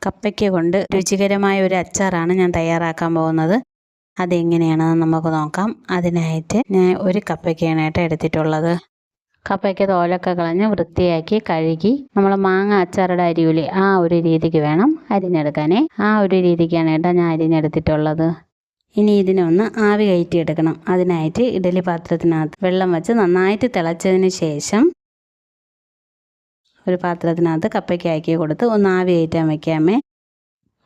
കപ്പയ്ക്ക കൊണ്ട് രുചികരമായ ഒരു അച്ചാറാണ് ഞാൻ തയ്യാറാക്കാൻ പോകുന്നത്. അതെങ്ങനെയാണെന്ന് നമുക്ക് നോക്കാം. അതിനായിട്ട് ഞാൻ ഒരു കപ്പയ്ക്കയാണ് എടുത്തിട്ടുള്ളത്. കപ്പയ്ക്ക തോലൊക്കെ കളഞ്ഞ് വൃത്തിയാക്കി കഴുകി നമ്മൾ മാങ്ങ അച്ചാറുടെ അരിയൂലേ ആ ഒരു രീതിക്ക് വേണം അരിഞ്ഞെടുക്കാനേ. ആ ഒരു രീതിക്കാണ് ഞാൻ അരിഞ്ഞെടുത്തിട്ടുള്ളത്. ഇനി ഇതിനൊന്ന് ആവി കയറ്റിയെടുക്കണം. അതിനായിട്ട് ഇഡ്ഡലി പാത്രത്തിനകത്ത് വെള്ളം വെച്ച് നന്നായിട്ട് തിളച്ചതിന് ശേഷം ഒരു പാത്രത്തിനകത്ത് കപ്പയ്ക്ക ആക്കി കൊടുത്ത് ഒന്ന് ആവി കയറ്റാൻ വയ്ക്കാമേ.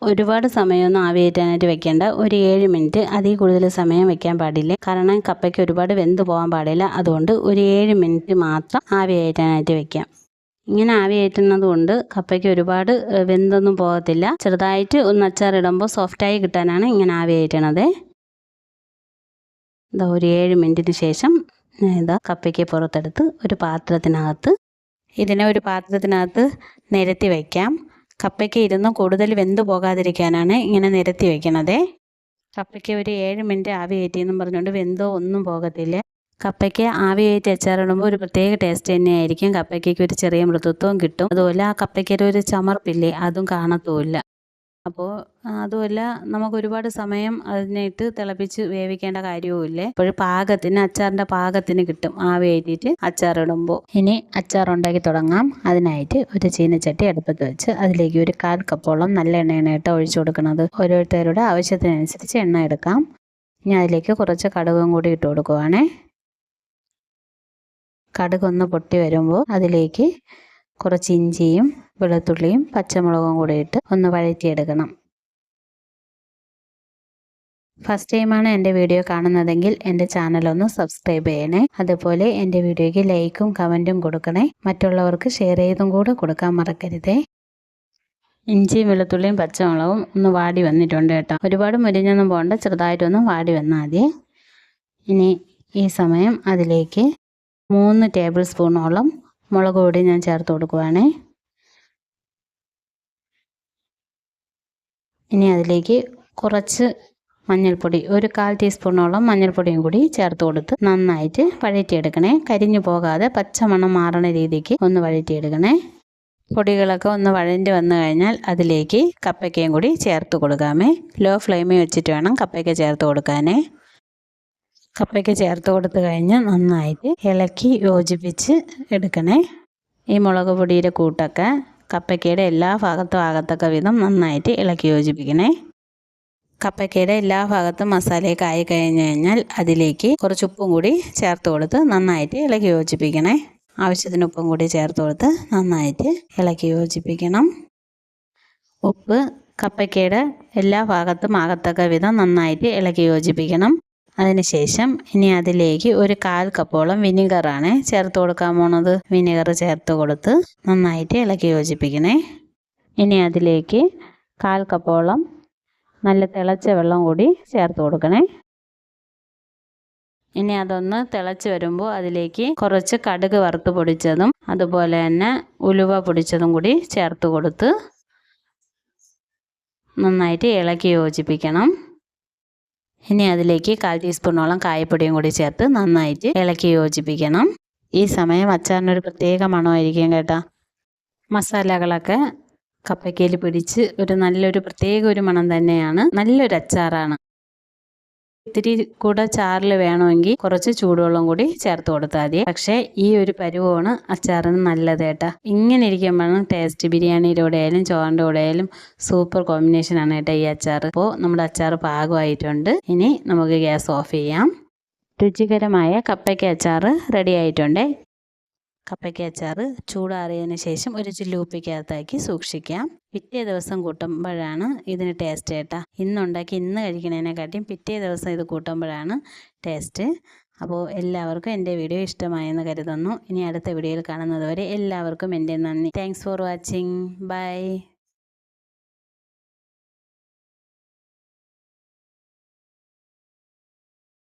ഒരുപാട് സമയമൊന്നും ആവി കയറ്റാനായിട്ട് വെക്കേണ്ട. ഒരു 7 മിനിറ്റ്, അതിൽ കൂടുതൽ സമയം വെക്കാൻ പാടില്ല. കാരണം കപ്പയ്ക്ക് ഒരുപാട് വെന്ത് പോകാൻ പാടില്ല. അതുകൊണ്ട് ഒരു 7 മിനിറ്റ് മാത്രം ആവി കയറ്റാനായിട്ട് വെക്കാം. ഇങ്ങനെ ആവി കയറ്റുന്നത് കൊണ്ട് കപ്പയ്ക്ക് ഒരുപാട് വെന്തൊന്നും പോകത്തില്ല. ചെറുതായിട്ട് ഒന്ന് അച്ചാറിടുമ്പോൾ സോഫ്റ്റായി കിട്ടാനാണ് ഇങ്ങനെ ആവി കയറ്റണത്. ഒരു 7 മിനിറ്റിന് ശേഷം കപ്പയ്ക്ക് പുറത്തെടുത്ത് ഒരു പാത്രത്തിനകത്ത് ഒരു പാത്രത്തിനകത്ത് നിരത്തി വയ്ക്കാം. കപ്പയ്ക്ക് ഇരുന്ന് കൂടുതൽ വെന്ത് പോകാതിരിക്കാനാണ് ഇങ്ങനെ നിരത്തി വയ്ക്കണത്. കപ്പയ്ക്ക് ഒരു 7 മിനിറ്റ് ആവി കയറ്റിയെന്നും പറഞ്ഞുകൊണ്ട് വെന്തോ ഒന്നും പോകത്തില്ല. കപ്പയ്ക്ക് ആവി കയറ്റി അച്ചാറിടുമ്പോൾ ഒരു പ്രത്യേക ടേസ്റ്റ് തന്നെയായിരിക്കും. കപ്പയ്ക്ക് ഒരു ചെറിയ മൃദുത്വവും കിട്ടും. അതുപോലെ ആ കപ്പയ്ക്കൊരു ഒരു ചമർപ്പില്ലേ അതും കാണത്തുമില്ല. അപ്പോൾ അതുമല്ല, നമുക്ക് ഒരുപാട് സമയം അതിനായിട്ട് തിളപ്പിച്ച് വേവിക്കേണ്ട കാര്യവുമില്ല. അപ്പോൾ പാകത്തിന് അച്ചാറിൻ്റെ പാകത്തിന് കിട്ടും ആവി കയറ്റിയിട്ട് അച്ചാറിടുമ്പോൾ. ഇനി അച്ചാർ ഉണ്ടാക്കി തുടങ്ങാം. അതിനായിട്ട് ഒരു ചീനച്ചട്ടി അടുപ്പത്ത് വെച്ച് അതിലേക്ക് ഒരു 1/4 കപ്പോളം നല്ല എണ്ണയാണ് ഒഴിച്ചു കൊടുക്കുന്നത്. ഓരോരുത്തരുടെ ആവശ്യത്തിനനുസരിച്ച് എണ്ണ എടുക്കാം. ഇനി അതിലേക്ക് കുറച്ച് കടുകും കൂടി ഇട്ട് കൊടുക്കുവാണേ. കടുകൊന്ന് പൊട്ടി വരുമ്പോൾ അതിലേക്ക് കുറച്ച് ഇഞ്ചിയും വെളുത്തുള്ളിയും പച്ചമുളകും കൂടി ഇട്ട് ഒന്ന് വഴറ്റിയെടുക്കണം. ഫസ്റ്റ് ടൈമാണ് എൻ്റെ വീഡിയോ കാണുന്നതെങ്കിൽ എൻ്റെ ചാനലൊന്ന് സബ്സ്ക്രൈബ് ചെയ്യണേ. അതുപോലെ എൻ്റെ വീഡിയോയ്ക്ക് ലൈക്കും കമൻറ്റും കൊടുക്കണേ. മറ്റുള്ളവർക്ക് ഷെയർ ചെയ്തും കൂടെ കൊടുക്കാൻ മറക്കരുതേ. ഇഞ്ചിയും വെളുത്തുള്ളിയും പച്ചമുളകും ഒന്ന് വാടി വന്നിട്ടുണ്ട് ഒരുപാട് മുരിഞ്ഞൊന്നും പോകണ്ട, ചെറുതായിട്ടൊന്ന് വാടി വന്നാൽ മതി. ഇനി ഈ സമയം അതിലേക്ക് 3 ടേബിൾ സ്പൂണോളം മുളക് പൊടി ഞാൻ ചേർത്ത് കൊടുക്കുവാണേ. ഇനി അതിലേക്ക് കുറച്ച് മഞ്ഞൾപ്പൊടി, ഒരു 1/4 ടീസ്പൂണോളം മഞ്ഞൾപ്പൊടിയും കൂടി ചേർത്ത് കൊടുത്ത് നന്നായിട്ട് വഴറ്റിയെടുക്കണേ. കരിഞ്ഞു പോകാതെ പച്ചമണം മാറണ രീതിക്ക് ഒന്ന് വഴറ്റിയെടുക്കണേ. പൊടികളൊക്കെ ഒന്ന് വഴണ്ടി വന്നു കഴിഞ്ഞാൽ അതിലേക്ക് കപ്പയ്ക്കയും കൂടി ചേർത്ത് കൊടുക്കാമേ. ലോ ഫ്ലെയിമിൽ വെച്ചിട്ട് വേണം കപ്പയ്ക്ക ചേർത്ത് കൊടുക്കാനേ. കപ്പയ്ക്ക ചേർത്ത് കൊടുത്ത് കഴിഞ്ഞ് നന്നായിട്ട് ഇളക്കി യോജിപ്പിച്ച് എടുക്കണേ. ഈ മുളക് പൊടിയുടെ കൂട്ടൊക്കെ കപ്പയ്ക്കയുടെ എല്ലാ ഭാഗത്തും ആകത്തക്ക വിധം നന്നായിട്ട് ഇളക്കി യോജിപ്പിക്കണേ. കപ്പയ്ക്കയുടെ എല്ലാ ഭാഗത്തും മസാലയൊക്കെ ആയി കഴിഞ്ഞ് കഴിഞ്ഞാൽ അതിലേക്ക് കുറച്ച് ഉപ്പും കൂടി ചേർത്ത് കൊടുത്ത് നന്നായിട്ട് ഇളക്കി യോജിപ്പിക്കണേ. ആവശ്യത്തിന് ഉപ്പും കൂടി ചേർത്ത് കൊടുത്ത് നന്നായിട്ട് ഇളക്കി യോജിപ്പിക്കണം. ഉപ്പ് കപ്പയ്ക്കയുടെ എല്ലാ ഭാഗത്തും ആകത്തക്ക വിധം നന്നായിട്ട് ഇളക്കി യോജിപ്പിക്കണം. അതിനുശേഷം ഇനി അതിലേക്ക് ഒരു 1/4 കപ്പോളം വിനീഗറാണ് ചേർത്ത് കൊടുക്കാൻ പോണത്. വിനീഗർ ചേർത്ത് കൊടുത്ത് നന്നായിട്ട് ഇളക്കി യോജിപ്പിക്കണേ. ഇനി അതിലേക്ക് 1/4 കപ്പോളം നല്ല തിളച്ച വെള്ളം കൂടി ചേർത്ത് കൊടുക്കണേ. ഇനി അതൊന്ന് തിളച്ച് വരുമ്പോൾ അതിലേക്ക് കുറച്ച് കടുക് വറുത്ത് പൊടിച്ചതും അതുപോലെ തന്നെ ഉലുവ പൊടിച്ചതും കൂടി ചേർത്ത് കൊടുത്ത് നന്നായിട്ട് ഇളക്കി യോജിപ്പിക്കണം. ഇനി അതിലേക്ക് 1/4 ടീസ്പൂണോളം കായപ്പൊടിയും കൂടി ചേർത്ത് നന്നായിട്ട് ഇളക്കി യോജിപ്പിക്കണം. ഈ സമയം അച്ചാറിനൊരു പ്രത്യേക മണമായിരിക്കും മസാലകളൊക്കെ കപ്പയ്ക്കയിൽ പിടിച്ച് നല്ലൊരു പ്രത്യേക ഒരു മണം തന്നെയാണ്. നല്ലൊരു അച്ചാറാണ്. ഇത്തിരി കൂടെ ചാറിൽ വേണമെങ്കിൽ കുറച്ച് ചൂടുവെള്ളം കൂടി ചേർത്ത് കൊടുത്താൽ മതി. പക്ഷേ ഈ ഒരു പരുവമാണ് അച്ചാറിന് നല്ലത് ഇങ്ങനെ ഇരിക്കുമ്പോഴാണ് ടേസ്റ്റ്. ബിരിയാണിയിലൂടെ ആയാലും ചോറിൻ്റെ കൂടെ ആയാലും സൂപ്പർ കോമ്പിനേഷനാണ് ഈ അച്ചാർ. അപ്പോൾ നമ്മുടെ അച്ചാർ പാകമായിട്ടുണ്ട്. ഇനി നമുക്ക് ഗ്യാസ് ഓഫ് ചെയ്യാം. രുചികരമായ കപ്പയ്ക്ക അച്ചാർ റെഡി ആയിട്ടുണ്ട്. കപ്പയ്ക്ക അച്ചാർ ചൂടാറിയതിന് ശേഷം ഒരു ചില്ലുകുപ്പിക്കകത്താക്കി സൂക്ഷിക്കാം. പിറ്റേ ദിവസം കൂട്ടുമ്പോഴാണ് ഇതിന് ടേസ്റ്റ് ഇന്നുണ്ടാക്കി ഇന്ന് കഴിക്കുന്നതിനെക്കാട്ടിയും പിറ്റേ ദിവസം ഇത് കൂട്ടുമ്പോഴാണ് ടേസ്റ്റ്. അപ്പോൾ എല്ലാവർക്കും എൻ്റെ വീഡിയോ ഇഷ്ടമായെന്ന് കരുതുന്നു. ഇനി അടുത്ത വീഡിയോയിൽ കാണുന്നത് വരെ എല്ലാവർക്കും എൻ്റെ നന്ദി. Thanks for watching. ബൈ.